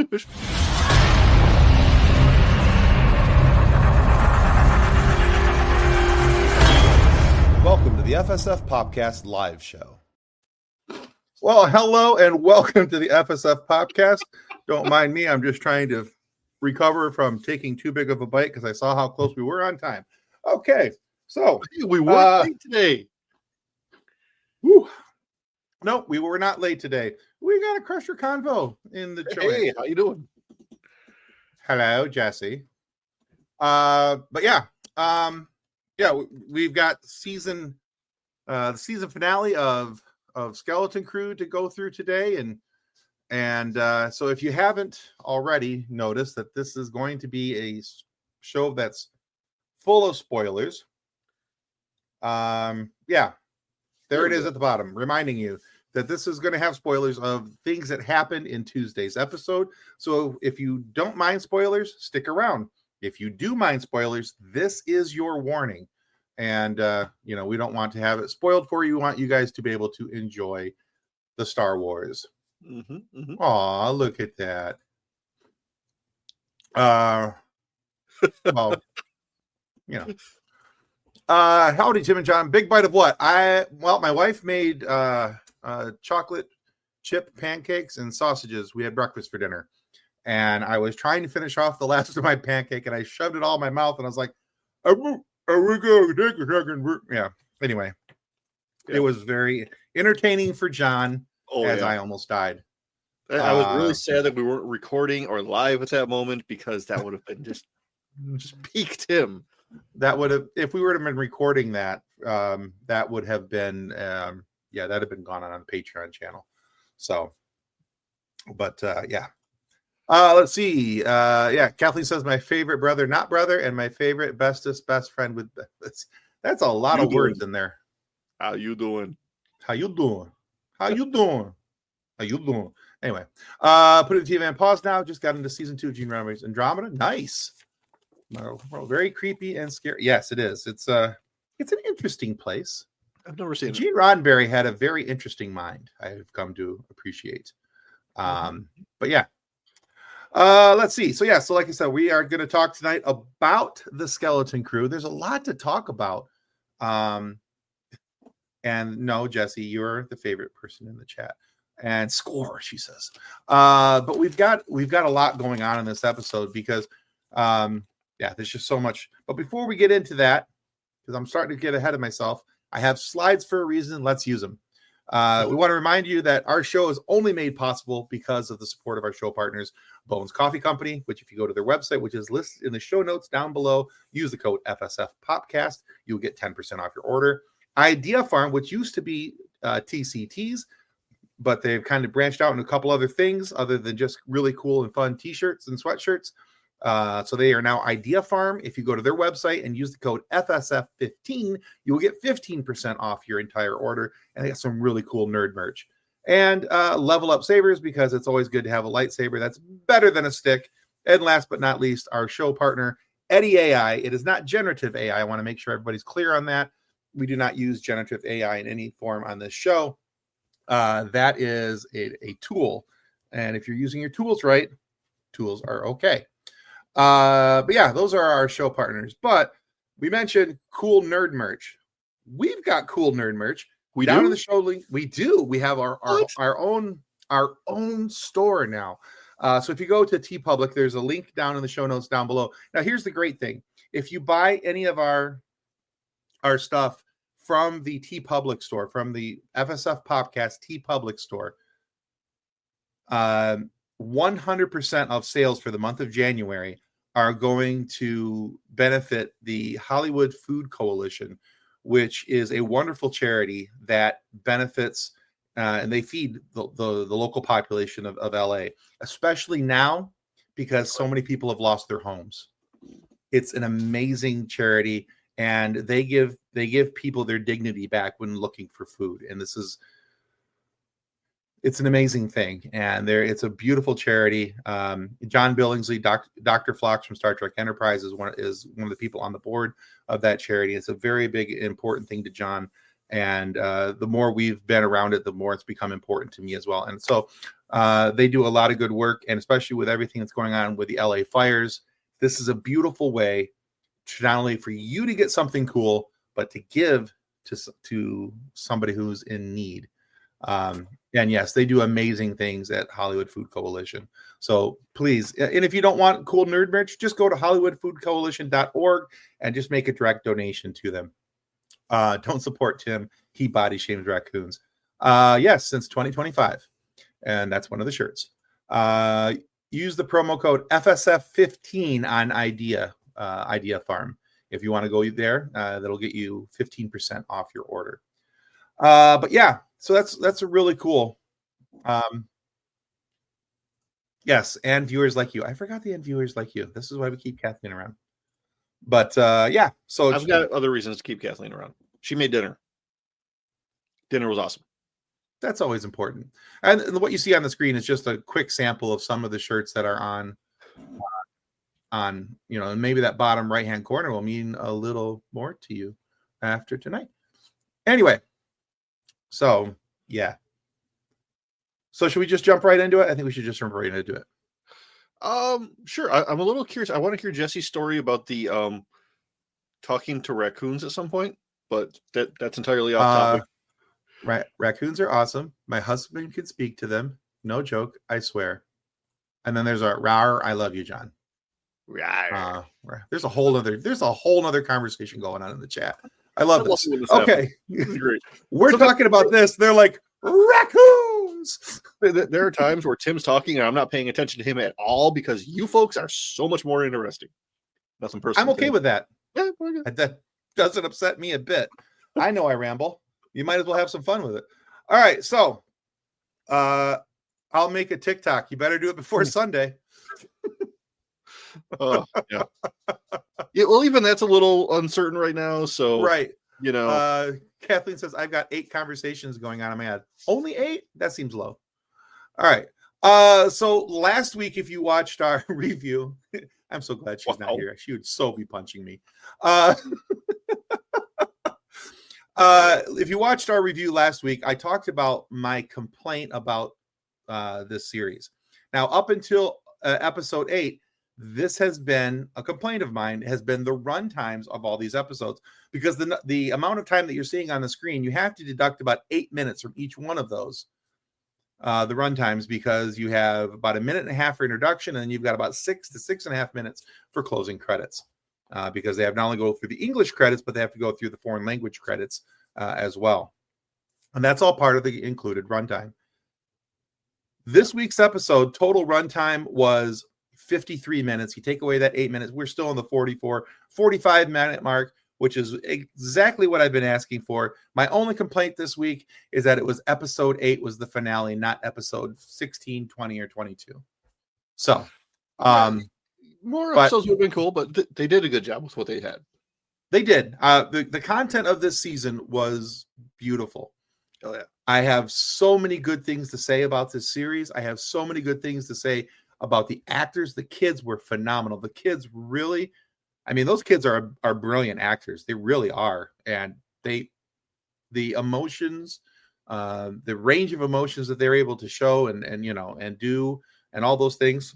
Welcome to the FSF PopCast live show. Well, hello and welcome to the FSF PopCast. Don't mind me. I'm just trying to recover from taking too big of a bite because I saw how close we were on time. Okay, so we weren't late today. Whew. No, we were not late today. We got a Crusher Convo in the joint. Hey, how you doing? Hello, Jesse. But yeah, we've got the season finale of Skeleton Crew to go through today, and so if you haven't already noticed that this is going to be a show that's full of spoilers. There it is at the bottom, reminding you that this is going to have spoilers of things that happened in Tuesday's episode. So if you don't mind spoilers, stick around. If you do mind spoilers, this is your warning. And, we don't want to have it spoiled for you. We want you guys to be able to enjoy the Star Wars. Aw, look at that. Howdy, Tim and John. Big bite of what? My wife made chocolate chip pancakes and sausages. We had breakfast for dinner, and I was trying to finish off the last of my pancake, and I shoved it all in my mouth, and I was like, yeah. Anyway, It was very entertaining for John I almost died. I was really sad that we weren't recording or live at that moment, because that would have been just peaked him. That would have, if we would have been recording that, that would have been, that'd have been gone on the Patreon channel. So, but let's see. Kathleen says my favorite brother, not brother, and my favorite bestest best friend with that's a lot of words in there. How you doing? How you doing? How you doing? How you doing? Anyway, put it in TV on pause now. Just got into season 2 of Gene Roddenberry's Andromeda. Nice. Very creepy and scary. Yes, it is. It's an interesting place. I've never seen it. Gene Roddenberry had a very interesting mind, I have come to appreciate. But yeah. Let's see. So like I said, we are going to talk tonight about the Skeleton Crew. There's a lot to talk about. And no, Jesse, you're the favorite person in the chat. And score, she says. But we've got a lot going on in this episode because there's just so much. But before we get into that, because I'm starting to get ahead of myself, I have slides for a reason. Let's use them. We want to remind you that our show is only made possible because of the support of our show partners, Bones Coffee Company, which if you go to their website, which is listed in the show notes down below, use the code FSF PopCast, you'll get 10% off your order. Idea Farm, which used to be TCTs, but they've kind of branched out into a couple other things other than just really cool and fun t-shirts and sweatshirts. So they are now Idea Farm. If you go to their website and use the code FSF15, you will get 15% off your entire order. And they got some really cool nerd merch. And Level Up Sabers, because it's always good to have a lightsaber that's better than a stick. And last but not least, our show partner, Eddie AI. It is not generative AI. I want to make sure everybody's clear on that. We do not use generative AI in any form on this show. That is a tool. And if you're using your tools right, tools are okay. But yeah, those are our show partners. But we mentioned cool nerd merch. We've got cool nerd merch. We down do? in the show link. We do. We have our own store now. So if you go to TeePublic, there's a link down in the show notes down below. Now here's the great thing: if you buy any of our stuff from the TeePublic store, from the FSF PopCast TeePublic store, 100% of sales for the month of January are going to benefit the Hollywood Food Coalition, which is a wonderful charity that benefits and they feed the local population of LA, especially now because so many people have lost their homes. It's an amazing charity, and they give people their dignity back when looking for food. And it's an amazing thing, and it's a beautiful charity. John Billingsley, Dr. Phlox from Star Trek Enterprise is one of the people on the board of that charity. It's a very big, important thing to John And the more we've been around it, the more it's become important to me as well. And so they do a lot of good work, and especially with everything that's going on with the LA fires, this is a beautiful way to not only for you to get something cool, but to give to somebody who's in need. And yes, they do amazing things at Hollywood Food Coalition. So please, and if you don't want cool nerd merch, just go to hollywoodfoodcoalition.org and just make a direct donation to them. Don't support Tim. He body shames raccoons. Yes, since 2025. And that's one of the shirts. Use the promo code FSF15 on Idea Farm. If you want to go there, that'll get you 15% off your order. But yeah, so that's a really cool. Yes, and viewers like you. I forgot the end viewers like you. This is why we keep Kathleen around. But yeah, so I've got other reasons to keep Kathleen around. She made dinner. Dinner was awesome. That's always important. And what you see on the screen is just a quick sample of some of the shirts that are on and maybe that bottom right-hand corner will mean a little more to you after tonight. Anyway, so yeah. So should we just jump right into it? I think we should just jump right into it. Sure. I'm a little curious. I want to hear Jesse's story about the talking to raccoons at some point, but that's entirely off topic. Right, raccoons are awesome. My husband can speak to them. No joke, I swear. And then there's a rawr, I love you, John. There's a whole nother conversation going on in the chat. I love this. Okay, this is great. We're talking about this. They're like raccoons. There are times where Tim's talking and I'm not paying attention to him at all because you folks are so much more interesting. Nothing personal. I'm okay with that. Yeah, that doesn't upset me a bit. I know I ramble. You might as well have some fun with it. All right, so I'll make a TikTok. You better do it before Sunday. Yeah. Well, even that's a little uncertain right now. So right, Kathleen says I've got 8 conversations going on in my head. Only 8? That seems low. All right. So last week, if you watched our review, I'm so glad she's not here. She would so be punching me. If you watched our review last week, I talked about my complaint about this series. Now, up until episode 8, this has been a complaint of mine, has been the run times of all these episodes, because the amount of time that you're seeing on the screen, you have to deduct about 8 minutes from each one of those, the run times, because you have about 1.5 minutes for introduction, and then you've got about 6 to 6.5 minutes for closing credits, because they have not only go through the English credits, but they have to go through the foreign language credits as well. And that's all part of the included runtime. This week's episode, total runtime was 53 minutes. You take away that 8 minutes, we're still in the 45 minute mark, which is exactly what I've been asking for. My only complaint this week is that it was episode 8 was the finale, not episode 16, 20, or 22. So, more episodes would have been cool, but they did a good job with what they had. They did. The content of this season was beautiful. Oh, yeah. I have so many good things to say about this series. I have so many good things to say about the actors. The kids were phenomenal. The kids really, those kids are brilliant actors. They really are. And the emotions, the range of emotions that they're able to show and do and all those things.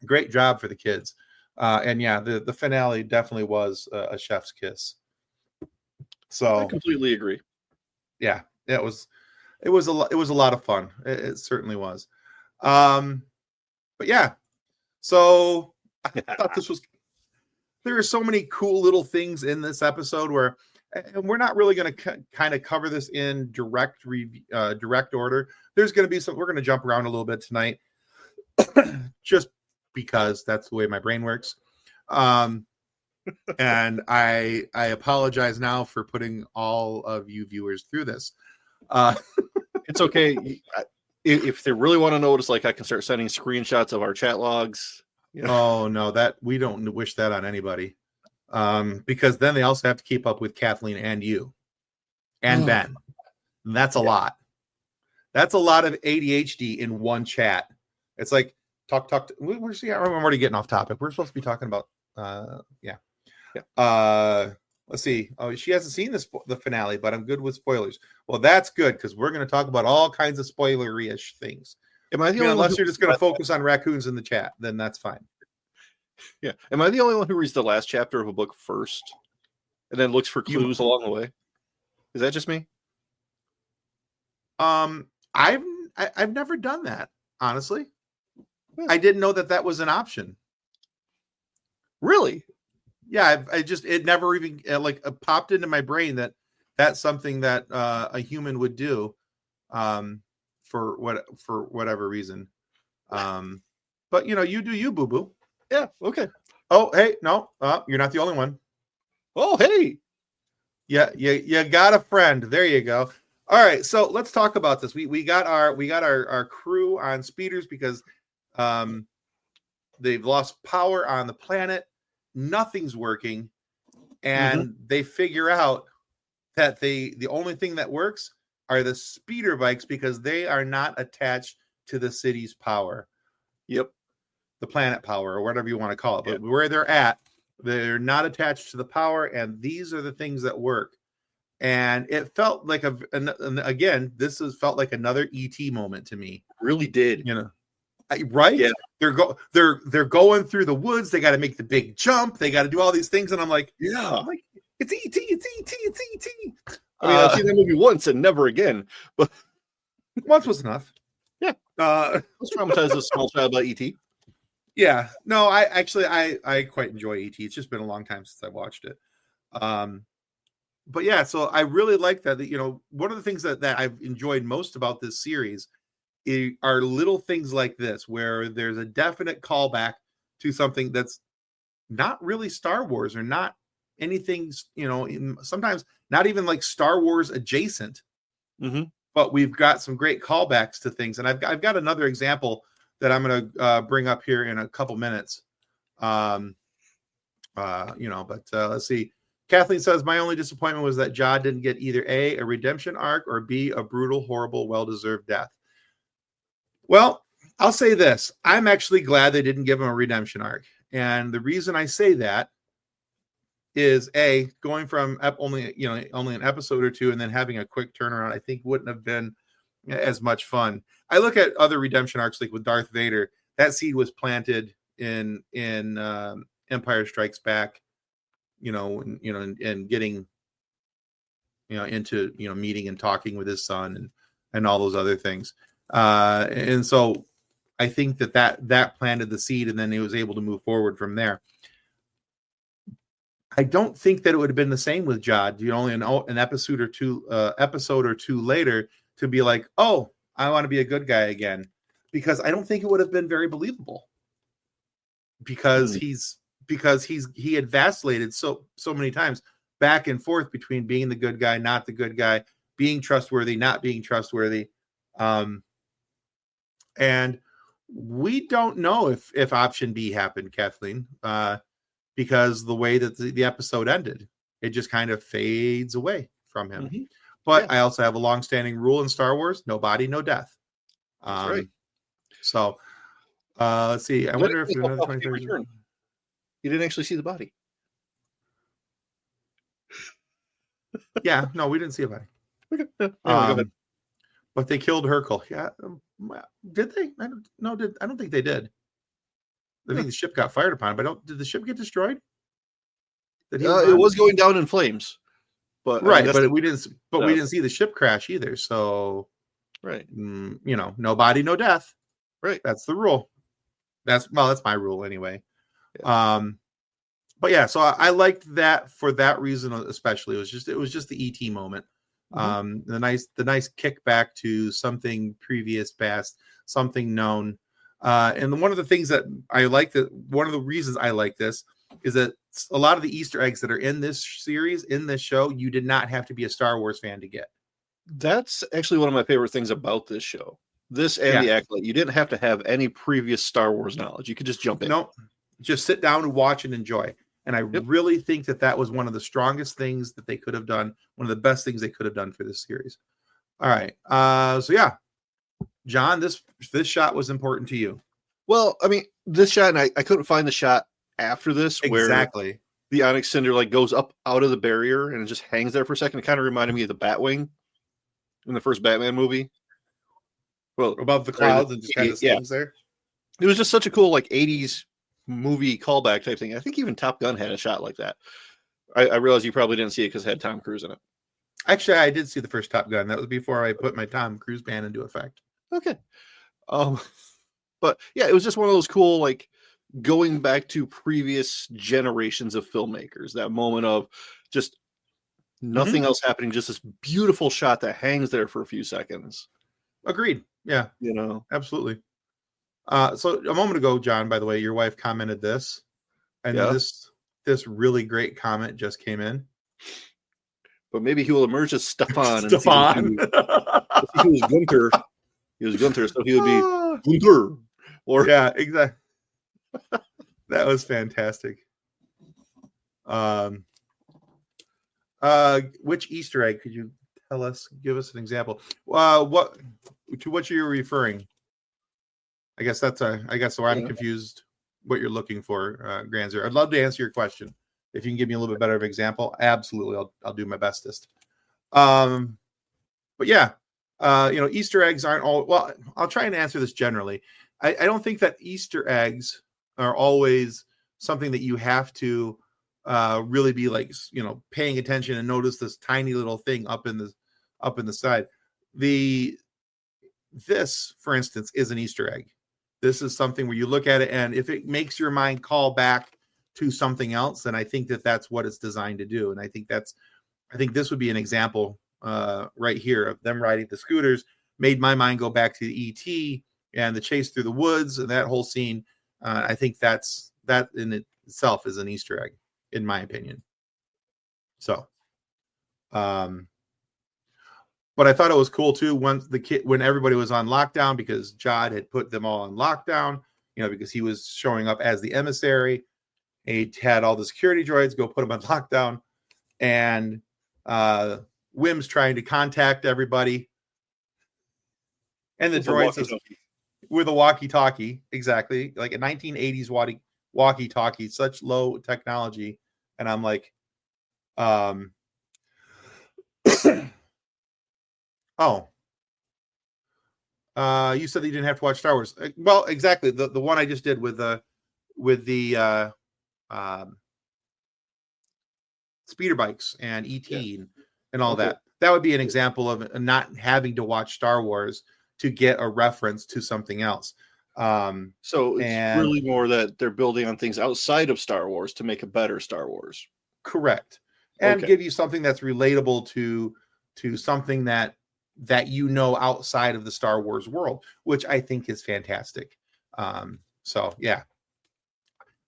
Great job for the kids. The finale definitely was a chef's kiss. So I completely agree. Yeah, it was a lot of fun. It certainly was. But yeah, so I thought there are so many cool little things in this episode where, and we're not really going to kind of cover this in direct order. There's going to be we're going to jump around a little bit tonight, just because that's the way my brain works. And I apologize now for putting all of you viewers through this. It's okay. If they really want to know what it's like, I can start sending screenshots of our chat logs. Oh no, that we don't wish that on anybody. Because then they also have to keep up with Kathleen and you and Ben. And that's a lot. That's a lot of ADHD in one chat. It's like talk. I'm already getting off topic. We're supposed to be talking about Let's see. Oh, she hasn't seen the finale, but I'm good with spoilers. Well, that's good because we're going to talk about all kinds of spoilery-ish things. Am I the only unless one you're just going to focus on raccoons in the chat, then that's fine. Yeah. Am I the only one who reads the last chapter of a book first and then looks for clues along the way? Is that just me? I've never done that, honestly. Yeah. I didn't know that was an option. Really? Yeah, it never even popped into my brain that that's something that a human would do for whatever reason. But you do you, boo boo. Yeah, okay. Oh, hey, no, you're not the only one. Oh, hey. Yeah, you got a friend. There you go. All right, so let's talk about this. We got our crew on speeders because they've lost power on the planet. Nothing's working, and they figure out that the only thing that works are the speeder bikes because they are not attached to the city's power. Yep. The planet power or whatever you want to call it. But where they're at, they're not attached to the power, and these are the things that work. And it felt like felt like another ET moment to me. Really did. Right? Yeah. They're going through the woods. They got to make the big jump. They got to do all these things, and I'm like, it's ET, it's ET, it's ET. I mean, I've seen that movie once and never again, but once was enough. Yeah. I was traumatized as a small child by ET. Yeah. No, I quite enjoy ET. It's just been a long time since I watched it. But yeah, so I really like that. One of the things that I've enjoyed most about this series are little things like this, where there's a definite callback to something that's not really Star Wars or not anything, sometimes not even like Star Wars adjacent. But we've got some great callbacks to things. And I've got another example that I'm going to bring up here in a couple minutes. But let's see. Kathleen says, my only disappointment was that Jod didn't get either A, a redemption arc, or B, a brutal, horrible, well-deserved death. Well, I'll say this. I'm actually glad they didn't give him a redemption arc. And the reason I say that is A, going from only an episode or two and then having a quick turnaround, I think wouldn't have been as much fun. I look at other redemption arcs, like with Darth Vader. That seed was planted in Empire Strikes Back, and getting, into, meeting and talking with his son and all those other things. And so I think that planted the seed, and then he was able to move forward from there. I don't think that it would have been the same with Jod. Only an episode or two later to be like, oh, I want to be a good guy again, because I don't think it would have been very believable. Because he had vacillated so many times back and forth between being the good guy, not the good guy, being trustworthy, not being trustworthy. And we don't know if option B happened, Kathleen, because the way that the episode ended, it just kind of fades away from him. But I also have a long-standing rule in Star Wars: no body, no death. That's right. So let's see. I wonder if another 23. You didn't actually see the body. Yeah, no, we didn't see a body. Okay. But they killed Hercule. Yeah, did they? I don't think they did. I think the ship got fired upon, but did the ship get destroyed? It was going down in flames, but right. But we didn't. But we didn't see the ship crash either. So, right. No body, no death. Right. That's the rule. That's my rule anyway. Yeah. But yeah, so I liked that for that reason especially. It was just the ET moment. The nice kickback to something previous past, something known. And one of the things that I like, one of the reasons I like this is that a lot of the Easter eggs that are in this series, in this show, you did not have to be a Star Wars fan to get. That's actually one of my favorite things about this show. This and the Acolyte. You didn't have to have any previous Star Wars knowledge. You could just jump in. No, just sit down and watch and enjoy. And I really think that was one of the strongest things that they could have done. One of the best things they could have done for this series. All right. So yeah, John, this shot was important to you. Well, I mean, this shot, and I couldn't find the shot after this exactly the onyx cinder like goes up out of the barrier and it just hangs there for a second. It kind of reminded me of the Batwing in the first Batman movie. Well, above the clouds and just kind of yeah, stands there. it was just such a cool like 80s movie callback type thing. I think even Top Gun had a shot like that. I realize you probably didn't see it because it had Tom Cruise in it. Actually, I did see the first Top Gun. That was before I put my Tom Cruise ban into effect. Okay. But yeah, it was just one of those cool, like going back to previous generations of filmmakers, that moment of just nothing else happening, just this beautiful shot that hangs there for a few seconds. Agreed. Yeah. You know, absolutely. So a moment ago, John, by the way, your wife commented this, and this really great comment just came in. But maybe he will emerge as Stefan. Stefan. He was Gunther. He was Gunther, so he would be Gunther. Or yeah, exactly. That was fantastic. Which Easter egg could you tell us? Give us an example. What you're referring? I guess where I'm confused. What you're looking for, Granzer. I'd love to answer your question. If you can give me a little bit better of an example, absolutely, I'll do my bestest. But yeah, Easter eggs aren't all. Well, I'll try and answer this generally. I don't think that Easter eggs are always something that you have to really be like, paying attention and notice this tiny little thing up in the side. This, for instance, is an Easter egg. This is something where you look at it, and if it makes your mind call back to something else, then I think that's what it's designed to do. And I think this would be an example right here of them riding the scooters. Made my mind go back to the ET and the chase through the woods and that whole scene. I think that in itself is an Easter egg, in my opinion. So, but I thought it was cool too when everybody was on lockdown, because Jod had put them all on lockdown, because he was showing up as the emissary. He had all the security droids go put them on lockdown, and Wim's trying to contact everybody, and the droid says with a walkie-talkie, exactly like a 1980s walkie-talkie, such low technology, and I'm like, oh, you said that you didn't have to watch Star Wars. Well, exactly, the one I just did with the speeder bikes and ET and all that. That would be an example of not having to watch Star Wars to get a reference to something else. So it's really more that they're building on things outside of Star Wars to make a better Star Wars. Correct. And give you something that's relatable to something that outside of the Star Wars world, which I think is fantastic. So yeah.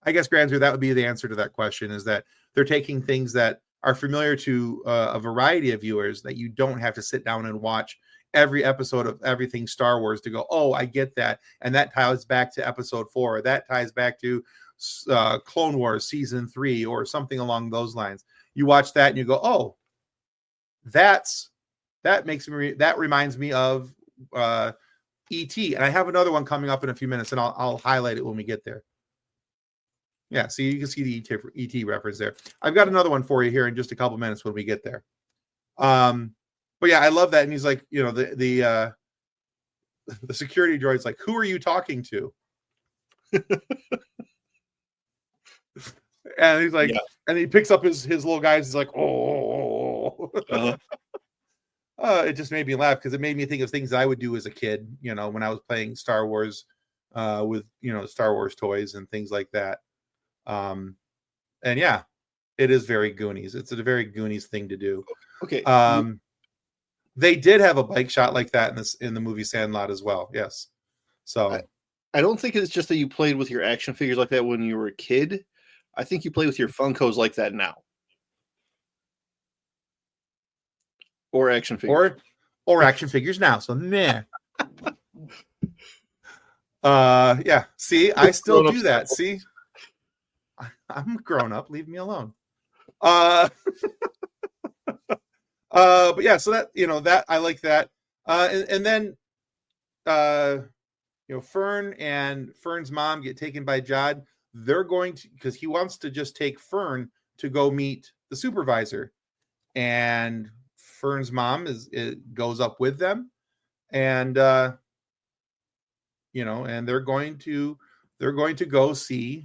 I guess, Granzer, that would be the answer to that question, is that they're taking things that are familiar to a variety of viewers, that you don't have to sit down and watch every episode of everything Star Wars to go, oh, I get that. And that ties back to episode 4. Or that ties back to Clone Wars season 3 or something along those lines. You watch that and you go, oh, that reminds me of E.T. And I have another one coming up in a few minutes, and I'll highlight it when we get there. Yeah, so you can see the ET reference there. I've got another one for you here in just a couple minutes when we get there. But yeah, I love that. And he's like, the security droid's like, who are you talking to? And he's like, and he picks up his little guys. He's like, oh. It just made me laugh, because it made me think of things I would do as a kid, when I was playing Star Wars with, Star Wars toys and things like that. And yeah, it is very Goonies. It's a very Goonies thing to do. Okay. They did have a bike shot like that in the movie Sandlot as well. Yes. So I don't think it's just that you played with your action figures like that when you were a kid. I think you play with your Funkos like that now. Or action figures. Or action figures now. So meh. Yeah. See, I still do that. See? I'm grown up. Leave me alone. But yeah, so that that I like that. And then Fern and Fern's mom get taken by Jod. They're going to, because he wants to just take Fern to go meet the supervisor, and Fern's mom goes up with them, and and they're going to go see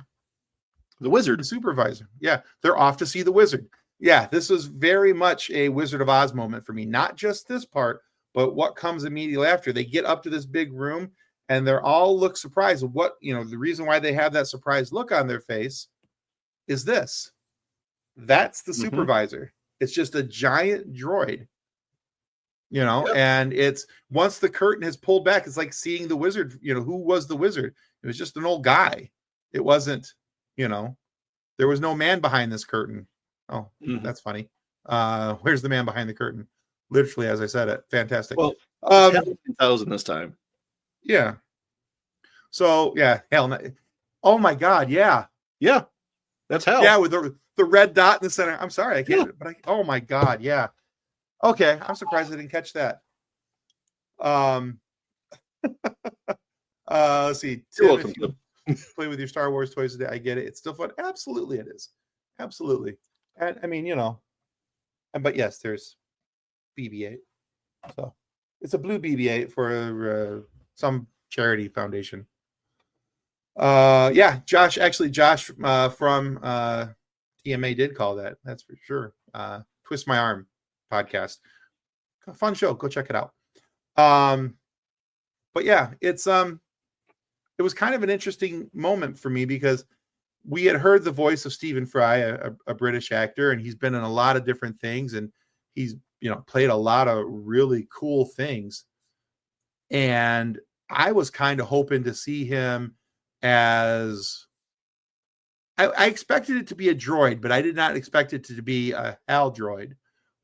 The wizard. the supervisor. Yeah, they're off to see the wizard. Yeah, this was very much a Wizard of Oz moment for me. Not just this part, but what comes immediately after. They get up to this big room, and they're all look surprised. What, the reason why they have that surprised look on their face is this. That's the supervisor. It's just a giant droid, and it's once the curtain is pulled back, it's like seeing the wizard. Who was the wizard? It was just an old guy. It wasn't, there was no man behind this curtain. Oh, that's funny. Where's the man behind the curtain? Literally, as I said it. Fantastic. Well, 10,000 this time. Yeah. So, yeah, hell no. Oh my God, yeah. Yeah. That's hell. Yeah, with the red dot in the center. I'm sorry, I can't, but oh my God, yeah. Okay, I'm surprised I didn't catch that. Let's see. You're welcome. Play with your Star Wars toys today. I get it. It's still fun. Absolutely, it is. Absolutely. And I mean, but yes, there's BB-8. So it's a blue BB-8 for some charity foundation. Yeah, Josh from TMA did call that. That's for sure. Twist My Arm podcast. A fun show. Go check it out. But yeah, it was kind of an interesting moment for me because we had heard the voice of Stephen Fry, a British actor, and he's been in a lot of different things, and he's played a lot of really cool things. And I was kind of hoping to see him as I expected it to be a droid, but I did not expect it to be a HAL droid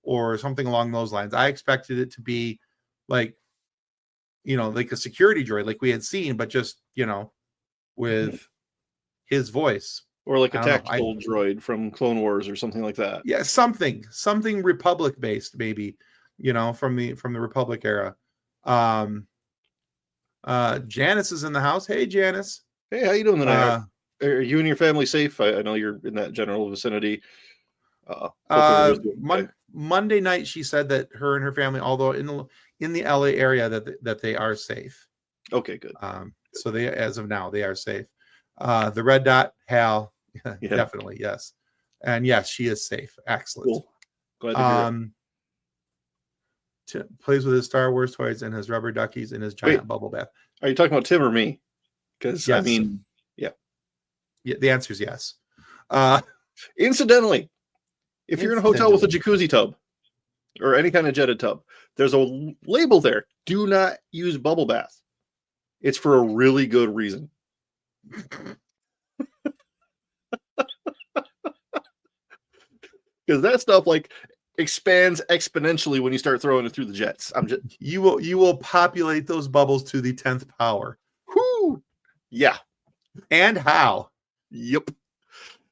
or something along those lines. I expected it to be like a security droid, like we had seen, but just with his voice, or like a tactical droid from Clone Wars or something like that. Yeah, something Republic based, maybe, from the Republic era. Janice is in the house. Hey, Janice. Hey, how you doing tonight? Are you and your family safe? I know you're in that general vicinity. Monday night, she said that her and her family, although in the LA area, that they are safe. Okay, good. So they, as of now, they are safe. The red dot, Hal, definitely, yes. And yes, she is safe. Excellent. Cool. Glad to hear it. Plays with his Star Wars toys and his rubber duckies in his giant bubble bath. Are you talking about Tim or me? Because, yes. I mean, yeah. The answer is yes. Incidentally, if you're in a hotel with a jacuzzi tub or any kind of jetted tub, there's a label there. Do not use bubble bath. It's for a really good reason. Because that stuff expands exponentially when you start throwing it through the jets. You will populate those bubbles to the 10th power. Whoo! Yeah. And how? Yep.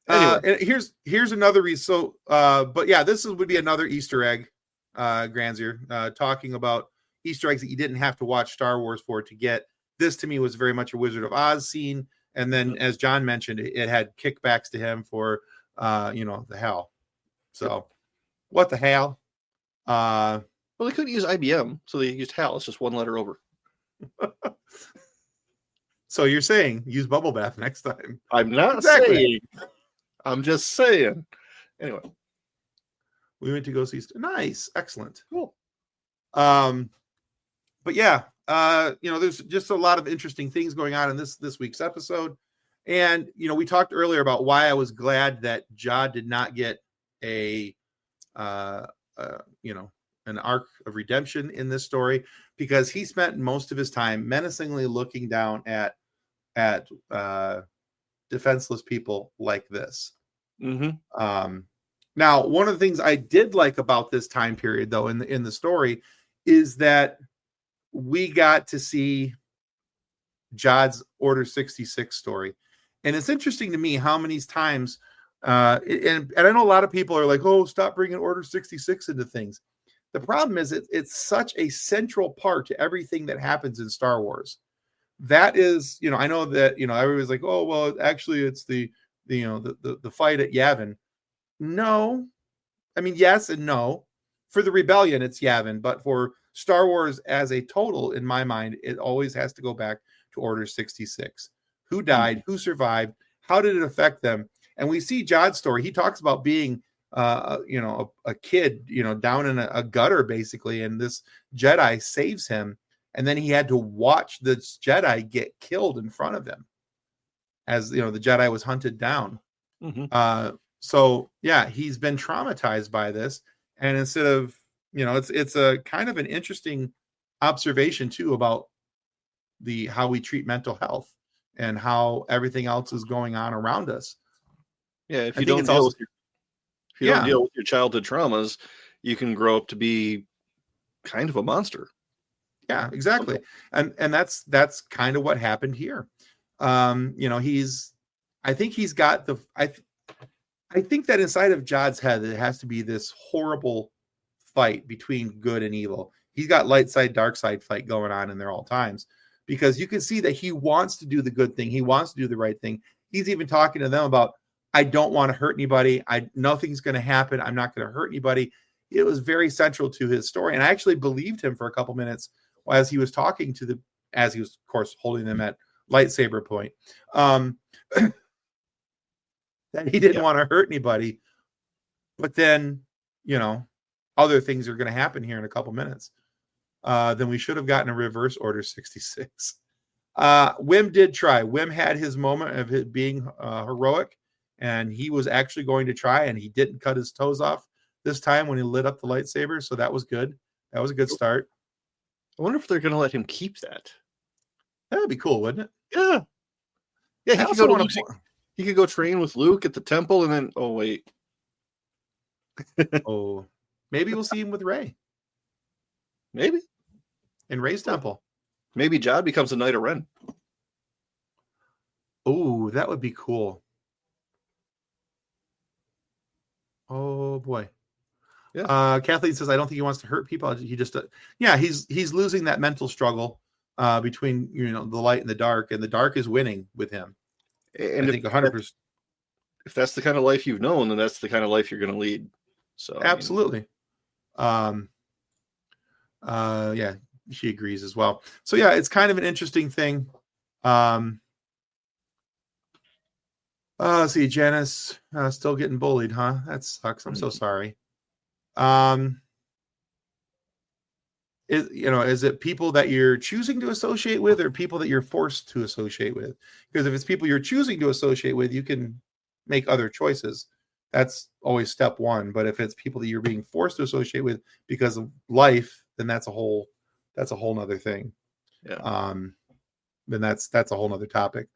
Anyway, and here's another reason. So, but yeah, would be another Easter egg, Granzier, talking about Easter eggs that you didn't have to watch Star Wars for to get. This to me was very much a Wizard of Oz scene, and then as John mentioned, it had kickbacks to him for the HAL. So, what the hell? Well, they couldn't use IBM, so they used HAL. It's just one letter over. So you're saying use bubble bath next time? I'm not saying. I'm just saying. Anyway, we went to go see. Nice, excellent, cool. But yeah, there's just a lot of interesting things going on in this week's episode, and we talked earlier about why I was glad that Ja did not get an arc of redemption in this story, because he spent most of his time menacingly looking down at defenseless people like this. Mm-hmm. Now, one of the things I did like about this time period, though, in the story, is that we got to see Jod's Order 66 story, and it's interesting to me how many times. And I know a lot of people are like, "Oh, stop bringing Order 66 into things." The problem is it's such a central part to everything that happens in Star Wars. That is, I know that everybody's like, "Oh, well, actually, it's the fight at Yavin." No. I mean, yes and no. For the rebellion, it's Yavin, but for Star Wars as a total, in my mind, it always has to go back to Order 66. Who died? Who survived? How did it affect them? And we see Jod's story. He talks about being, a kid, down in a gutter basically, and this Jedi saves him, and then he had to watch this Jedi get killed in front of him, as the Jedi was hunted down. So yeah, he's been traumatized by this, and instead of it's a kind of an interesting observation too about how we treat mental health and how everything else is going on around us. Yeah, if you don't deal with your childhood traumas, you can grow up to be kind of a monster. Yeah, exactly. And that's kind of what happened here. I think he's got I think that inside of Jod's head, it has to be this horrible fight between good and evil. He's got light side, dark side fight going on in there all times, because you can see that he wants to do the good thing. He wants to do the right thing. He's even talking to them about, I don't want to hurt anybody. Nothing's going to happen. I'm not going to hurt anybody. It was very central to his story. And I actually believed him for a couple minutes as he was talking as he was, of course, holding them at lightsaber point. That he didn't want to hurt anybody. But then, other things are going to happen here in a couple minutes. Then we should have gotten a reverse Order 66. Wim did try. Wim had his moment of it being heroic, and he was actually going to try, and he didn't cut his toes off this time when he lit up the lightsaber. So that was good. That was a good start. I wonder if they're going to let him keep that. That would be cool, wouldn't it? Yeah. Yeah, he could go train with Luke at the temple, and then, oh, wait. Maybe we'll see him with Rey. Maybe. In Rey's temple. Maybe Jod becomes a Knight of Ren. Oh, that would be cool. Oh, boy. Yeah. Kathleen says, I don't think he wants to hurt people. He just, he's losing that mental struggle between, the light and the dark is winning with him. And I think 100%. If that's the kind of life you've known, then that's the kind of life you're going to lead. So absolutely. Yeah, she agrees as well. So yeah, it's kind of an interesting thing. See, Janice still getting bullied, huh? That sucks. I'm so sorry. Is it people that you're choosing to associate with, or people that you're forced to associate with? Because if it's people you're choosing to associate with, you can make other choices. That's always step one. But if it's people that you're being forced to associate with because of life, then that's a whole nother thing. Yeah. Then that's a whole nother topic.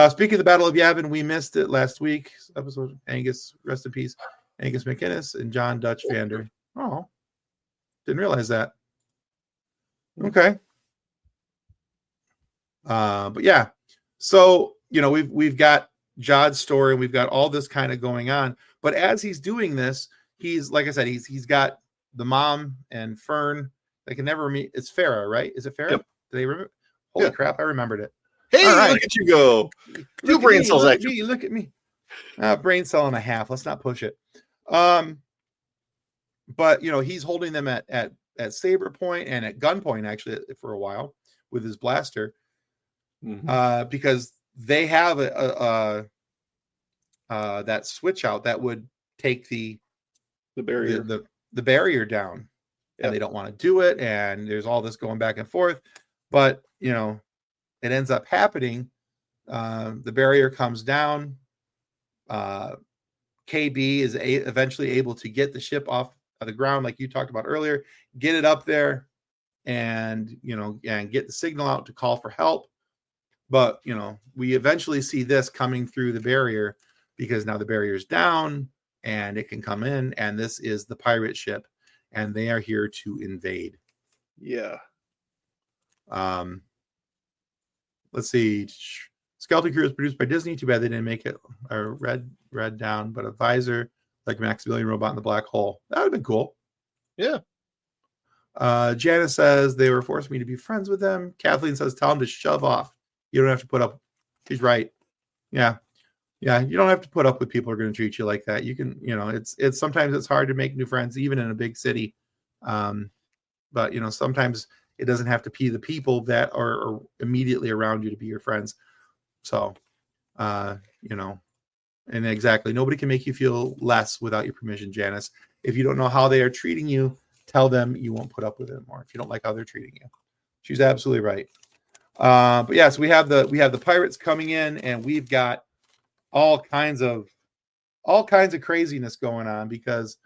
Speaking of the Battle of Yavin, we missed it last week. Episode Angus, rest in peace, Angus McInnes and John Dutch Vander. Oh, didn't realize that. Okay. But yeah, so we've got Jod's story, and we've got all this kind of going on. But as he's doing this, he's, like I said, he's got the mom and Fern. They can never meet. It's Farah, right? Is it Farah? Yep. Do they remember? Holy crap, I remembered it. Hey, look at you go. Two brain cells. Look at me. Brain cell and a half. Let's not push it. But he's holding them at saber point and at gunpoint actually for a while with his blaster, because they have that switch out that would take the barrier the barrier down. And they don't want to do it, and there's all this going back and forth, but it ends up happening. The barrier comes down. KB is eventually able to get the ship off of the ground, like you talked about earlier, get it up there, and and get the signal out to call for help. But we eventually see this coming through the barrier, because now the barrier's down and it can come in, and this is the pirate ship, and they are here to invade. Yeah. Let's see. Skeleton Crew was produced by Disney. Too bad they didn't make it red down, but a visor like Maximilian Robot in the Black Hole. That would have been cool. Yeah. Janice says they were forcing me to be friends with them. Kathleen says tell them to shove off. You don't have to put up. She's right. Yeah. Yeah, you don't have to put up with people who are going to treat you like that. You can, it's sometimes it's hard to make new friends, even in a big city. But sometimes it doesn't have to be the people that are immediately around you to be your friends. So, and exactly, nobody can make you feel less without your permission, Janice. If you don't know how they are treating you, tell them you won't put up with it more if you don't like how they're treating you. She's absolutely right. But yes, we have the pirates coming in, and we've got all kinds of craziness going on because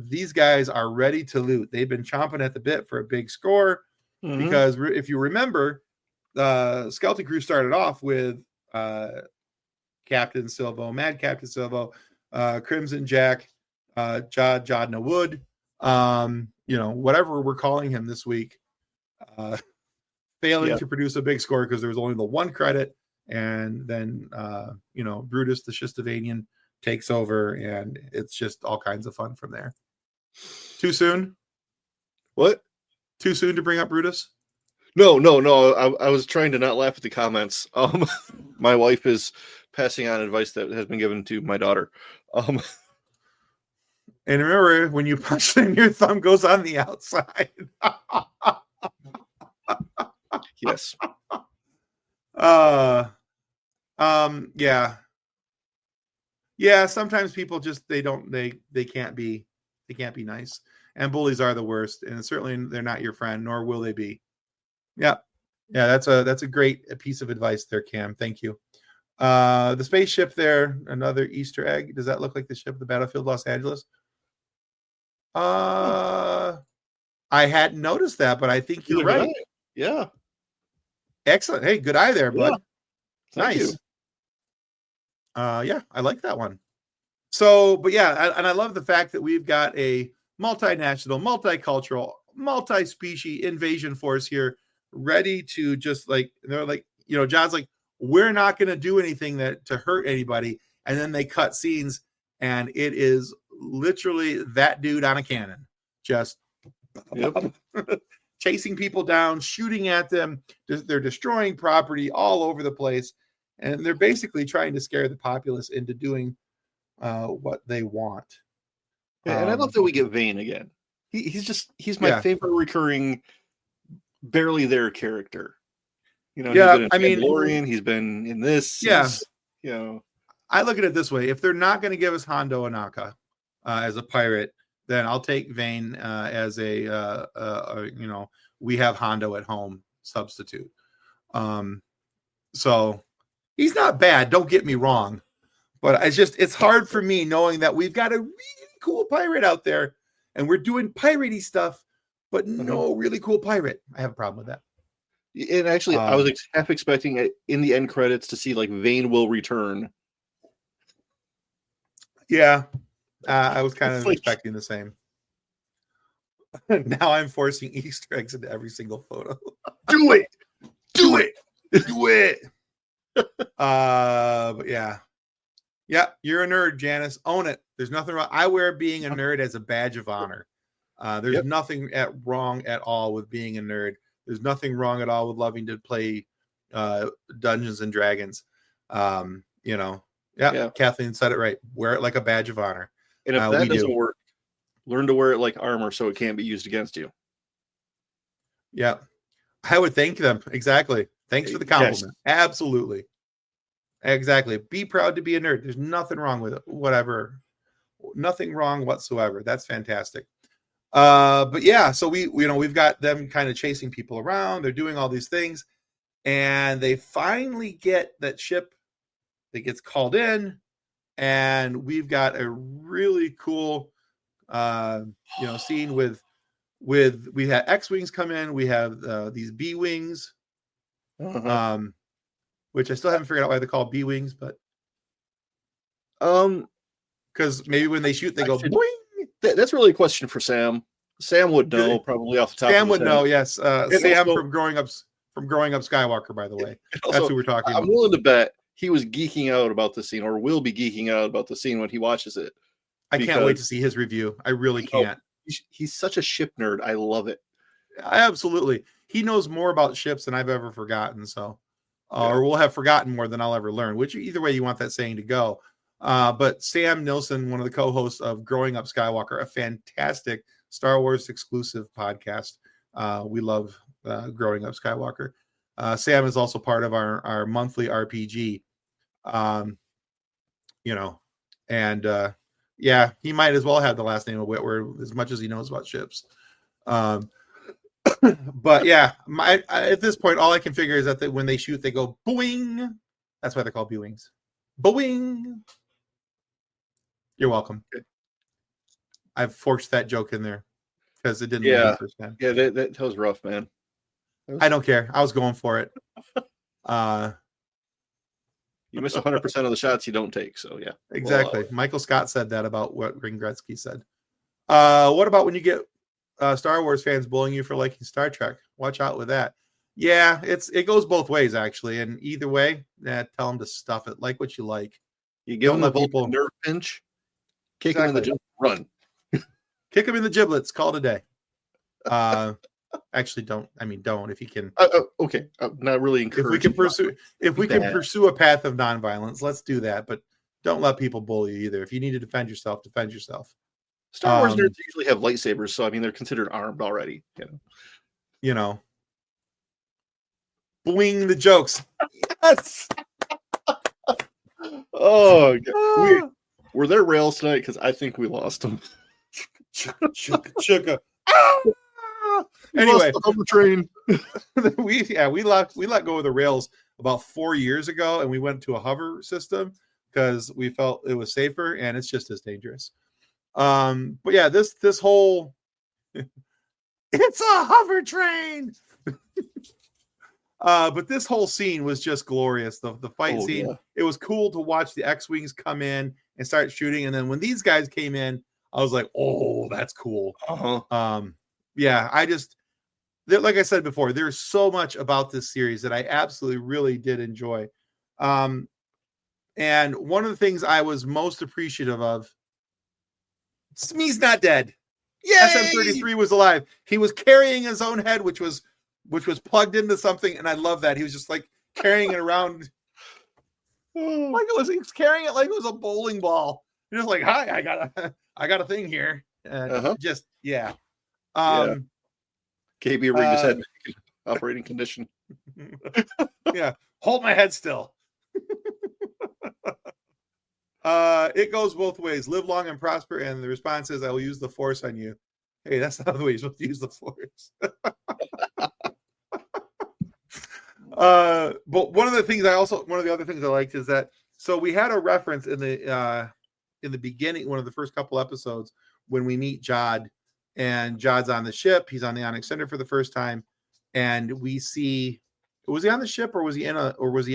these guys are ready to loot. They've been chomping at the bit for a big score because if you remember, the Skeleton Crew started off with Captain Silvo, Mad Captain Silvo, Crimson Jack, Jodna Wood, whatever we're calling him this week, failing to produce a big score because there was only the one credit. And then, Brutus the Shistavanian takes over, and it's just all kinds of fun from there. Too soon? What? Too soon to bring up Brutus? No. I was trying to not laugh at the comments. My wife is passing on advice that has been given to my daughter. And remember, when you punch them, your thumb goes on the outside. Yes. Yeah, sometimes people just they can't be nice, and bullies are the worst, and certainly they're not your friend, nor will they be. Yeah, that's a great piece of advice there, Cam. Thank you. The spaceship there, another Easter egg. Does that look like the ship of the Battlefield Los Angeles? I hadn't noticed that, but I think you're right. Yeah. Excellent. Hey, good eye there, bud. Thank you. Yeah, I like that one. So, but yeah, and I love the fact that we've got a multinational, multicultural, multi-species invasion force here, ready to just they're like, John's like, we're not going to do anything to hurt anybody, and then they cut scenes, and it is literally that dude on a cannon, just chasing people down, shooting at them. They're destroying property all over the place. And they're basically trying to scare the populace into doing what they want. And I love that we get Vane again. He's my favorite recurring, barely there character. He's been in Mandalorian. He's been in this. Yeah. I look at it this way: if they're not going to give us Hondo Anaka as a pirate, then I'll take Vane as a we have Hondo at home substitute. So. He's not bad, don't get me wrong, but it's hard for me knowing that we've got a really cool pirate out there and we're doing piratey stuff, but no really cool pirate. I have a problem with that. And actually, I was half expecting it in the end credits to see Vane will return. Yeah, I was kind of expecting the same. Now I'm forcing Easter eggs into every single photo. Do it. But yeah, you're a nerd, Janice. Own it. There's nothing wrong. I wear being a nerd as a badge of honor. There's nothing wrong at all with being a nerd. There's nothing wrong at all with loving to play Dungeons and Dragons. Kathleen said it right. Wear it like a badge of honor. And if that doesn't work, learn to wear it like armor so it can't be used against you. Yeah, I would thank them. Exactly. Thanks for the compliment. Yes. Absolutely. Exactly. Be proud to be a nerd. There's nothing wrong with it. Whatever. Nothing wrong whatsoever. That's fantastic. But yeah, so we've got them kind of chasing people around. They're doing all these things, and they finally get that ship that gets called in, and we've got a really cool scene with we had X-Wings come in, we have these B-Wings. Which I still haven't figured out why they're called B-Wings, but because maybe when they shoot, they go boing. That's really a question for Sam. Sam would know probably off the top. Sam would know, yes. Sam also, from growing up Skywalker, by the way. That's who we're talking about. I'm willing to bet he was geeking out about the scene, or will be geeking out about the scene when he watches it. I can't wait to see his review. I really can't. He's such a ship nerd. I love it. Absolutely. He knows more about ships than I've ever forgotten. So, or we'll have forgotten more than I'll ever learn, which either way you want that saying to go. But Sam Nilsson, one of the co-hosts of Growing Up Skywalker, a fantastic Star Wars exclusive podcast. We love Growing Up Skywalker. Sam is also part of our monthly RPG. And he might as well have the last name of Whitwer as much as he knows about ships. But yeah, at this point, all I can figure is that when they shoot, they go boing. That's why they're called B-Wings. Boing. You're welcome. I've forced that joke in there because it didn't land the first time. Yeah, that was rough, man. I don't care. I was going for it. You miss 100% of the shots you don't take, so yeah. Exactly. Michael Scott said that about what Ring Gretzky said. What about when you get Star Wars fans bullying you for liking Star Trek? Watch out with that. Yeah, it goes both ways, actually. And either way, tell them to stuff it. Like what you like. You give them the people nerve pinch, kick them in the giblets, run. Kick them in the giblets, call it a day. Actually, don't if you can. Okay, I'm not really encouraging. If we can pursue a path of nonviolence, let's do that. But don't let people bully you either. If you need to defend yourself, defend yourself. Star Wars nerds usually have lightsabers, so I mean they're considered armed already. Boing the jokes. Yes. Oh, God. Were there rails tonight? Because I think we lost them. Chugga. Anyway, the train. we let go of the rails about 4 years ago, and we went to a hover system because we felt it was safer, and it's just as dangerous. But yeah, this whole it's a hover train. But this whole scene was just glorious. The fight scene. Yeah. It was cool to watch the X-Wings come in and start shooting, and then when these guys came in, I was like, "Oh, that's cool." Yeah, like I said before, there's so much about this series that I absolutely really did enjoy. And one of the things I was most appreciative of, Smee's not dead. Yay! SM-33 was alive. He was carrying his own head, which was plugged into something, and I love that. He was just like carrying it around like he was carrying it like it was a bowling ball. He was like, "Hi, I got a thing here." Just yeah. KB rigged his head operating condition. Yeah, hold my head still. It goes both ways. Live long and prosper, and the response is, "I will use the Force on you." Hey, that's not the way you're supposed to use the Force. But one of the other things I liked is that we had a reference in the beginning, one of the first couple episodes, when we meet Jod, and Jod's on the ship. He's on the Onyx Cinder for the first time, and we see, was he on the ship or was he in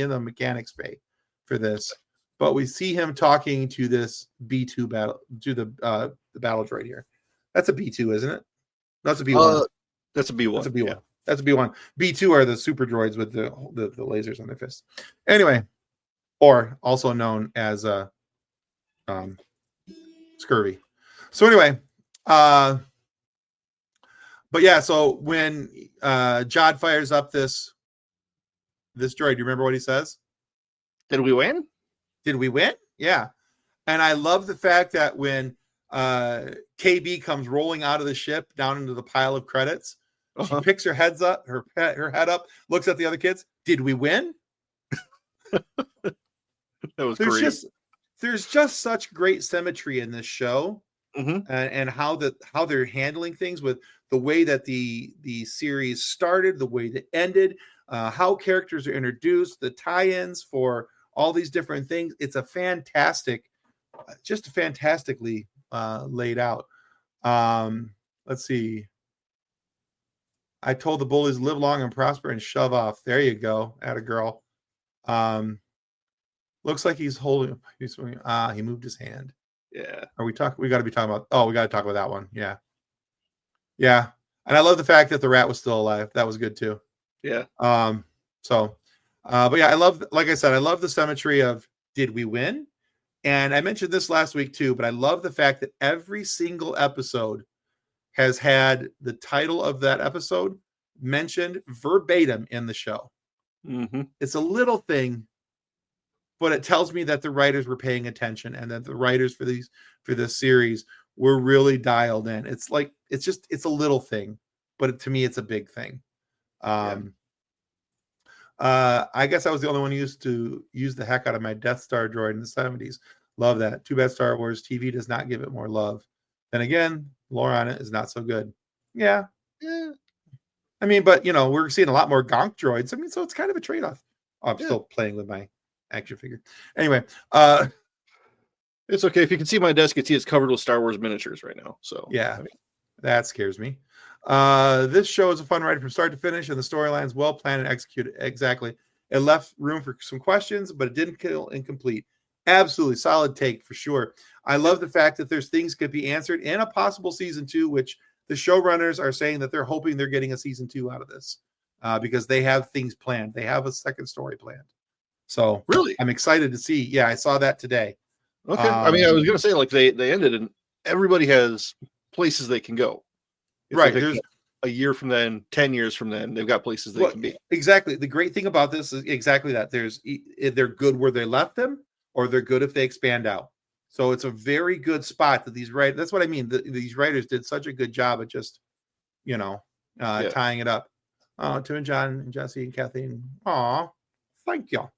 the mechanics bay for this? But we see him talking to this B2 battle, to the battle droid here. That's a B2, isn't it? That's a B1. That's a B1. That's a B1. Yeah. That's a B1. B2 are the super droids with the lasers on their fists. Anyway, or also known as scurvy. So anyway, but yeah, so when Jod fires up this droid, do you remember what he says? Did we win? Did we win? Yeah. And I love the fact that when KB comes rolling out of the ship down into the pile of credits, she picks her head up, looks at the other kids. Did we win? That was great. There's just such great symmetry in this show, and how they're handling things with the way that the series started, the way that ended, how characters are introduced, the tie-ins for all these different things. It's fantastically laid out. Let's see. I told the bullies, live long and prosper and shove off. There you go. Atta girl. Looks like he's holding. He moved his hand. Yeah. We got to be talking about. Oh, we got to talk about that one. Yeah. Yeah. And I love the fact that the rat was still alive. That was good too. Yeah. But yeah, like I said, I love the symmetry of, did we win? And I mentioned this last week too, but I love the fact that every single episode has had the title of that episode mentioned verbatim in the show. It's a little thing, but it tells me that the writers were paying attention and that the writers for this series were really dialed in. It's like it's a little thing, but to me it's a big thing. I guess I was the only one who used to use the heck out of my Death Star droid in the 70s. Love that. Too bad Star Wars TV does not give it more love. Then again, lore on it is not so good. Yeah. I mean, but we're seeing a lot more gonk droids. I mean, so it's kind of a trade-off. Oh, I'm still playing with my action figure. Anyway, it's okay. If you can see my desk, it's covered with Star Wars miniatures right now. So yeah, that scares me. This show is a fun ride from start to finish, and the storyline is well planned and executed. Exactly. It left room for some questions, but it didn't kill incomplete. Absolutely solid take for sure. I love the fact that there's things could be answered in a possible season 2, which the showrunners are saying that they're hoping they're getting a season 2 out of this because they have things planned. They have a second story planned. So really, I'm excited to see. Yeah, I saw that today. Okay. I mean, I was going to say, like, they ended and everybody has places they can go. Right. There's a year from then, 10 years from then, they've got places they can be. Exactly. The great thing about this is exactly that. They're good where they left them, or they're good if they expand out. So it's a very good spot that these writers, that's what I mean. These writers did such a good job at just, tying it up. To John and Jesse and Kathleen. Aw, thank you.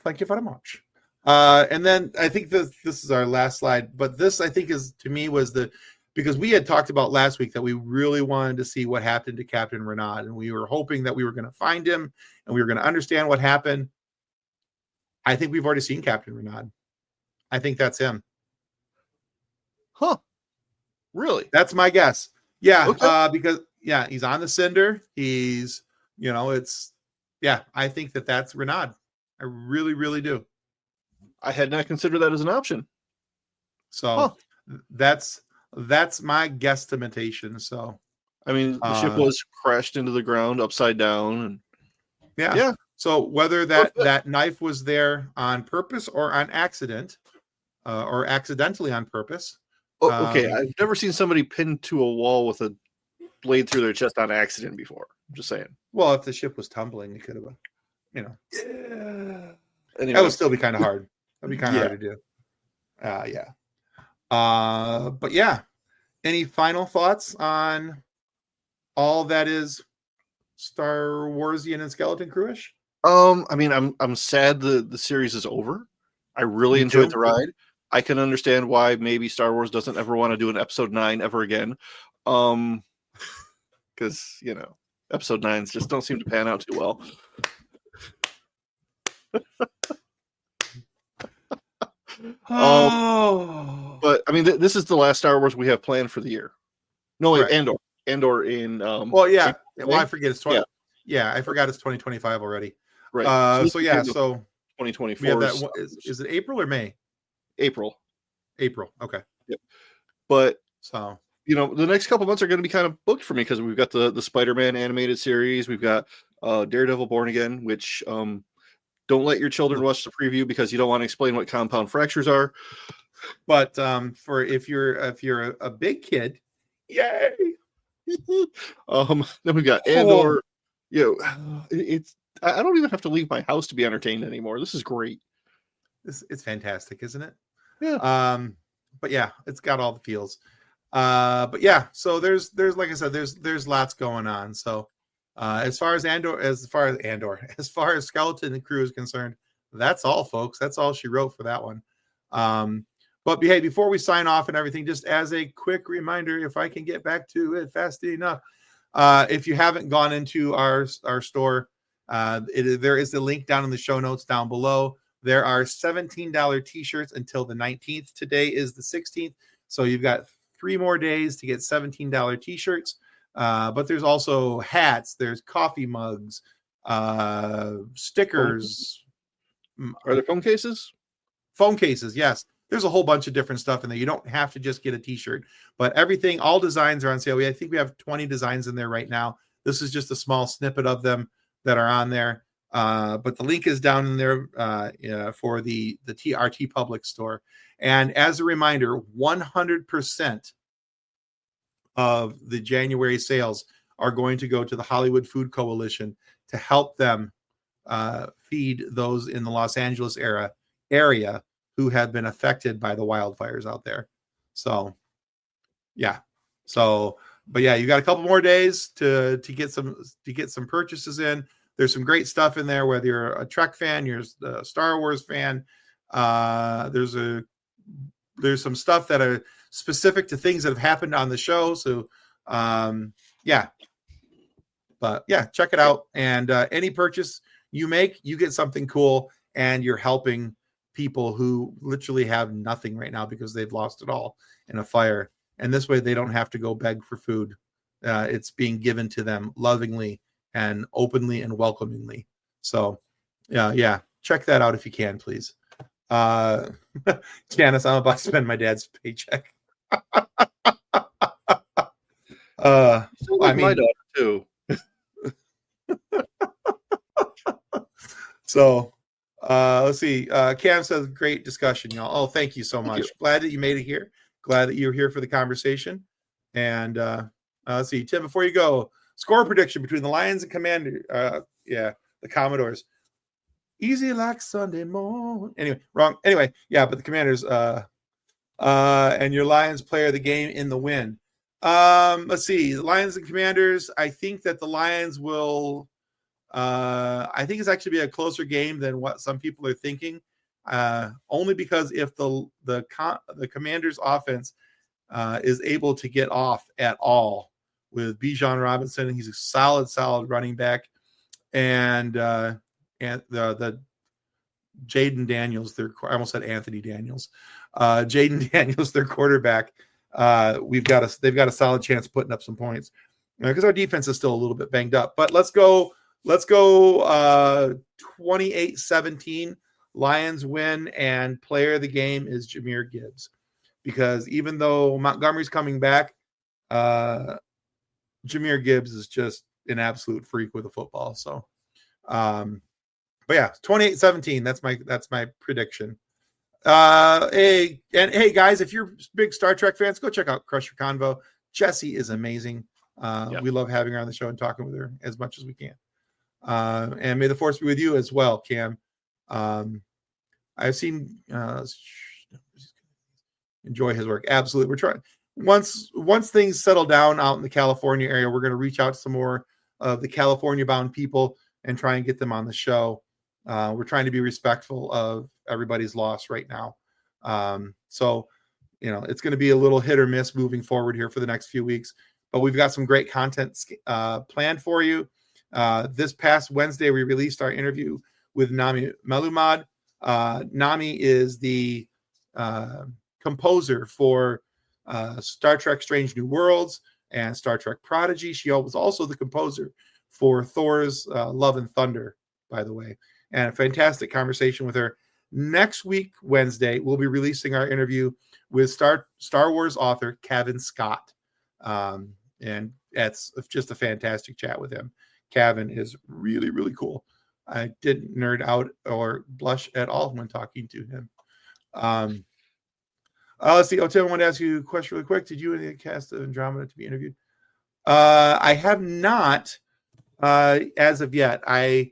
Thank you very much. And then I think this is our last slide, but this I think is, to me, was because we had talked about last week that we really wanted to see what happened to Captain Renaud, and we were hoping that we were going to find him and we were going to understand what happened. I think we've already seen Captain Renaud. I think that's him. Huh. Really? That's my guess. Yeah. Okay. Because he's on the Cinder. He's, I think that's Renaud. I really, really do. I had not considered that as an option. So that's my guesstimation. So, I mean, the ship was crashed into the ground upside down. And yeah. So whether that knife was there on purpose or on accident, or accidentally on purpose. Okay. I've never seen somebody pinned to a wall with a blade through their chest on accident before. I'm just saying. Well, if the ship was tumbling, it could have been, Anyway. That would still be kind of hard. That'd be kind of hard to do. But yeah. Any final thoughts on all that is Star Warsian and Skeleton Crewish? I mean, I'm sad the series is over. I really enjoyed the ride. I can understand why maybe Star Wars doesn't ever want to do an episode 9 ever again. Because, episode 9s just don't seem to pan out too well. But I mean, this is the last Star Wars we have planned for the year. No, wait, Andor in. Well, yeah. Well, I forget it's 20. Yeah, I forgot it's 2025 already. Right. So 2024. We have that. Is it April or May? April. Okay. Yep. But so the next couple months are going to be kind of booked for me because we've got the Spider-Man animated series. We've got Daredevil Born Again, which don't let your children watch the preview because you don't want to explain what compound fractures are. But for if you're a big kid, yay! Then we've got Andor. It's I don't even have to leave my house to be entertained anymore. This is great. It's fantastic, isn't it? Yeah. But yeah, it's got all the feels. But yeah, so there's like I said, there's lots going on. So as far as Skeleton and Crew is concerned, that's all, folks. That's all she wrote for that one. But hey, before we sign off and everything, just as a quick reminder, if I can get back to it fast enough, if you haven't gone into our store, there is a link down in the show notes down below. There are $17 t-shirts until the 19th. Today is the 16th. So you've got 3 more days to get $17 t-shirts. But there's also hats. There's coffee mugs, stickers. Are there phone cases? Phone cases, yes. There's a whole bunch of different stuff in there. You don't have to just get a t-shirt. But everything, all designs are on sale. I think we have 20 designs in there right now. This is just a small snippet of them that are on there. But the link is down in there for the TRT Public store. And as a reminder, 100% of the January sales are going to go to the Hollywood Food Coalition. to help them feed those in the Los Angeles area who have been affected by the wildfires out there. So, yeah. So, but yeah, you got a couple more days to get some purchases in. There's some great stuff in there, whether you're a Trek fan, you're a Star Wars fan. There's some stuff that are specific to things that have happened on the show. So, yeah. But yeah, check it out. And any purchase you make, you get something cool, and you're helping people who literally have nothing right now because they've lost it all in a fire. And this way they don't have to go beg for food. It's being given to them lovingly and openly and welcomingly. So yeah, check that out if you can, please. Janice, I'm about to spend my dad's paycheck. I mean, my daughter too. So let's see. Cam says, great discussion, y'all. Oh, thank you so much. Glad that you made it here. Glad that you're here for the conversation. And let's see, Tim, before you go, score prediction between the Lions and the Commodores. Easy like Sunday morning. Anyway, wrong. Anyway, yeah, but the Commanders and your Lions player of the game in the win. Let's see, the Lions and Commanders. I think that the Lions will. I think it's actually be a closer game than what some people are thinking. Only because if the Commanders offense is able to get off at all with Bijan Robinson, he's a solid running back, and the Jaden Daniels, I almost said Anthony Daniels, Jaden Daniels, their quarterback. They've got a solid chance of putting up some points because our defense is still a little bit banged up. But let's go 28-17. Lions win, and player of the game is Jahmyr Gibbs, because even though Montgomery's coming back, Jahmyr Gibbs is just an absolute freak with the football. So, but yeah, 28-17. That's my prediction. Hey guys, if you're big Star Trek fans, go check out Crusher Convo. Jessie is amazing. We love having her on the show and talking with her as much as we can. And may the force be with you as well, Cam. I've seen enjoy his work. Absolutely. We're trying once things settle down out in the California area, we're going to reach out to some more of the California bound people and try and get them on the show. We're trying to be respectful of everybody's loss right now. So, it's going to be a little hit or miss moving forward here for the next few weeks, but we've got some great content planned for you. This past Wednesday, we released our interview with Nami Malumad. Nami is the composer for Star Trek Strange New Worlds and Star Trek Prodigy. She was also the composer for Thor's Love and Thunder, by the way. And a fantastic conversation with her. Next week, Wednesday, we'll be releasing our interview with Star Wars author Kevin Scott. And that's just a fantastic chat with him. Kevin is really, really cool. I didn't nerd out or blush at all when talking to him. Let's see. Tim, I want to ask you a question really quick. Did you and the cast of Andromeda to be interviewed? I have not as of yet. I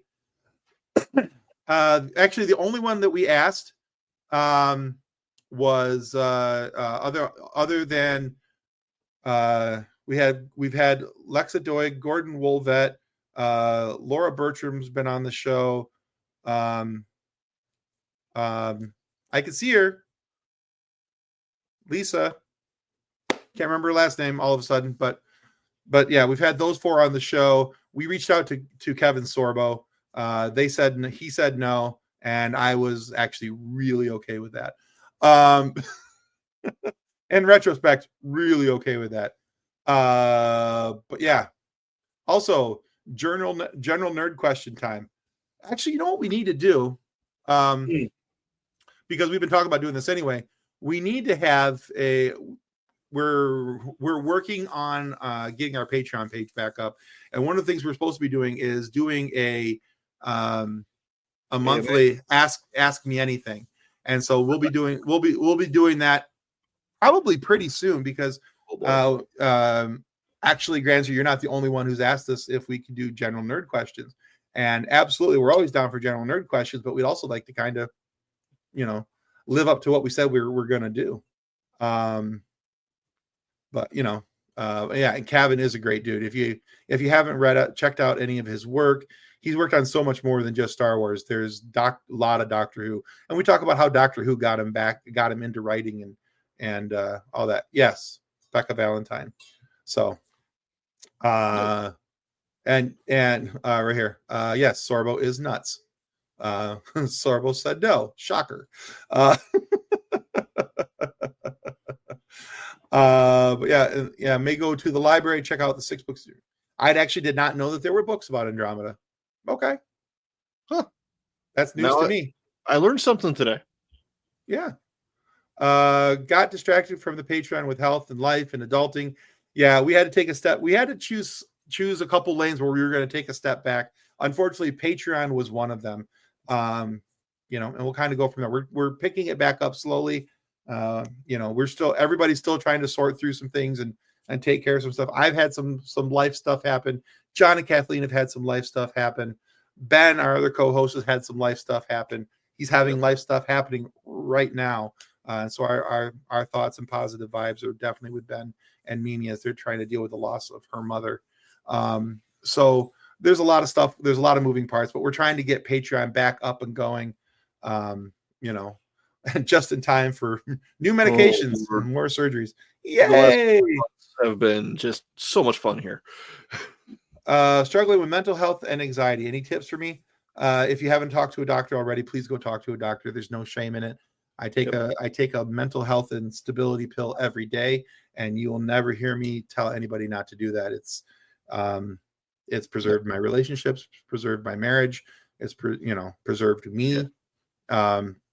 actually the only one that we asked was other than we've had Lexa Doig, Gordon Wolvet, Laura Bertram's been on the show. I could see her. Lisa, can't remember her last name all of a sudden, but yeah, we've had those four on the show. We reached out to Kevin Sorbo. He said no, and I was actually really okay with that. In retrospect, really okay with that. But yeah, also general nerd question time. Actually, you know what we need to do? Because we've been talking about doing this anyway. We need to have we're working on getting our Patreon page back up. And one of the things we're supposed to be doing is doing a monthly ask me anything. And so we'll be doing that probably pretty soon, because actually, Granzer, you're not the only one who's asked us if we can do general nerd questions. And absolutely, we're always down for general nerd questions, but we'd also like to kind of, live up to what we said we're going to do. But and Cavan is a great dude. If you haven't checked out any of his work, he's worked on so much more than just Star Wars. There's a lot of Doctor Who, and we talk about how Doctor Who got him into writing and all that. Yes, Becca Valentine. So, and right here, yes, Sorbo is nuts. Sorbo said no. Shocker. But yeah, may go to the library, check out the 6 books. I actually did not know that there were books about Andromeda. Okay. Huh. That's news to me. I learned something today. Yeah. Got distracted from the Patreon with health and life and adulting. Yeah, we had to take a step. We had to choose a couple lanes where we were going to take a step back. Unfortunately, Patreon was one of them. And we'll kind of go from there. We're picking it back up slowly. Everybody's still trying to sort through some things and take care of some stuff. I've had some life stuff happen. John and Kathleen have had some life stuff happen. Ben, our other co-host, has had some life stuff happen. He's having life stuff happening right now. So our thoughts and positive vibes are definitely with Ben and Mimi as they're trying to deal with the loss of her mother. So there's a lot of stuff. There's a lot of moving parts, but we're trying to get Patreon back up and going, just in time for new medications and more surgeries. Yay! Have been just so much fun here. Struggling with mental health and anxiety. Any tips for me? If you haven't talked to a doctor already, please go talk to a doctor. There's no shame in it. I take a mental health and stability pill every day, and you will never hear me tell anybody not to do that. It's preserved my relationships, preserved my marriage. It's preserved me.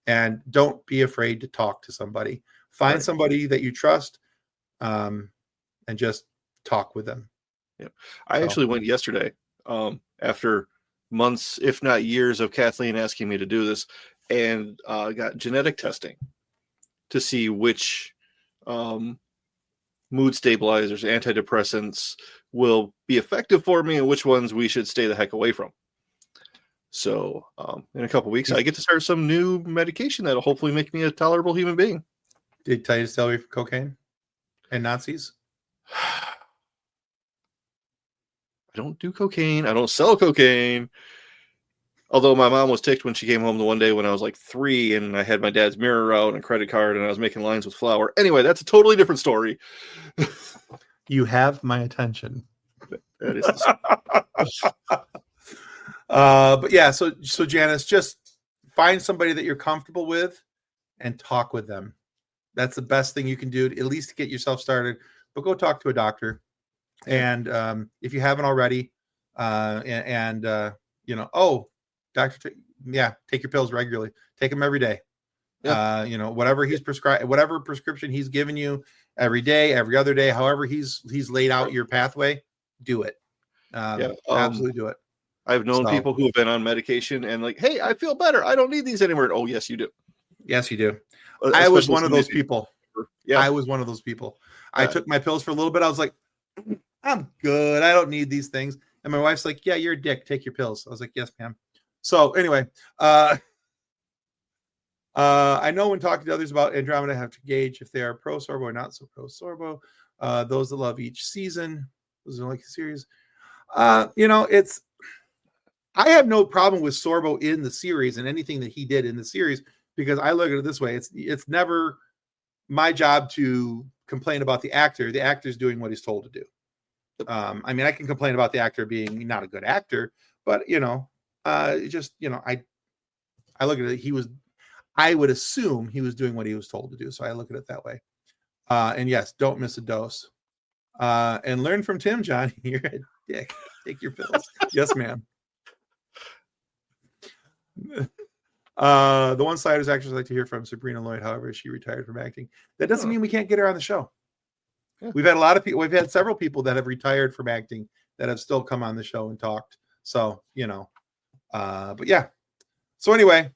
And don't be afraid to talk to somebody. Find somebody that you trust, and just talk with them. Yeah, I actually went yesterday, after months, if not years, of Kathleen asking me to do this, and got genetic testing to see which mood stabilizers, antidepressants will be effective for me and which ones we should stay the heck away from. So in a couple of weeks, I get to start some new medication that'll hopefully make me a tolerable human being. Did he tell you to stay away from cocaine and Nazis? I don't do cocaine. I don't sell cocaine. Although my mom was ticked when she came home the one day when I was like 3 and I had my dad's mirror out and a credit card and I was making lines with flour. Anyway, that's a totally different story. You have my attention. That is but yeah, so Janice, just find somebody that you're comfortable with and talk with them. That's the best thing you can do, at least to get yourself started. But go talk to a doctor. And if you haven't already, doctor, take your pills regularly. Take them every day. Yeah. Whatever he's prescribed, whatever prescription he's given you every day, every other day, however he's laid out your pathway, do it. Absolutely do it. I've known people who have been on medication and like, hey, I feel better. I don't need these anymore. Oh, yes, you do. Yes, you do. I was one of those people. Yeah, I was one of those people. I took my pills for a little bit. I was like, I'm good. I don't need these things. And my wife's like, yeah, you're a dick. Take your pills. I was like, yes, ma'am. So anyway, I know when talking to others about Andromeda, I have to gauge if they are pro Sorbo or not so pro Sorbo. Those that love each season, those are like a series. I have no problem with Sorbo in the series and anything that he did in the series, because I look at it this way. It's never my job to complain about the actor. The actor's doing what he's told to do. I can complain about the actor being not a good actor, but I look at it. I would assume he was doing what he was told to do. So I look at it that way. And yes, don't miss a dose. And learn from Tim, John. You're a dick. Take your pills. Yes, ma'am. The one-siders actually like to hear from Sabrina Lloyd. However, she retired from acting. That doesn't mean we can't get her on the show. Yeah. We've had a lot of people. We've had several people that have retired from acting that have still come on the show and talked. So, but yeah. So anyway,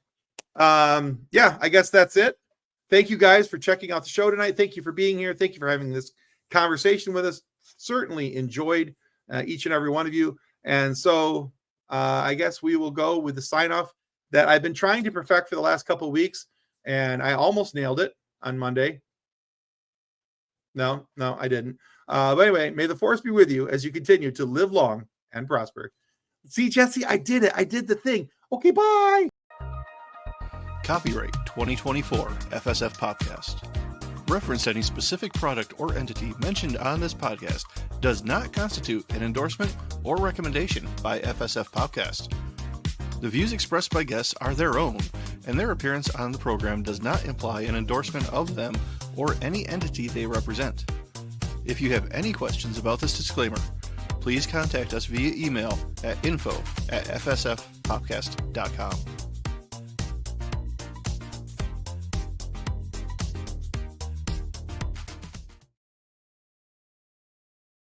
I guess that's it. Thank you guys for checking out the show tonight. Thank you for being here. Thank you for having this conversation with us. Certainly enjoyed each and every one of you. And so I guess we will go with the sign off that I've been trying to perfect for the last couple of weeks, and I almost nailed it on Monday. No, I didn't. But anyway, may the force be with you as you continue to live long and prosper. See, Jesse, I did it. I did the thing. Okay, bye. Copyright 2024 FSF PopCast. Reference any specific product or entity mentioned on this podcast does not constitute an endorsement or recommendation by FSF PopCast. The views expressed by guests are their own, and their appearance on the program does not imply an endorsement of them or any entity they represent. If you have any questions about this disclaimer, please contact us via email at info@fsfpopcast.com.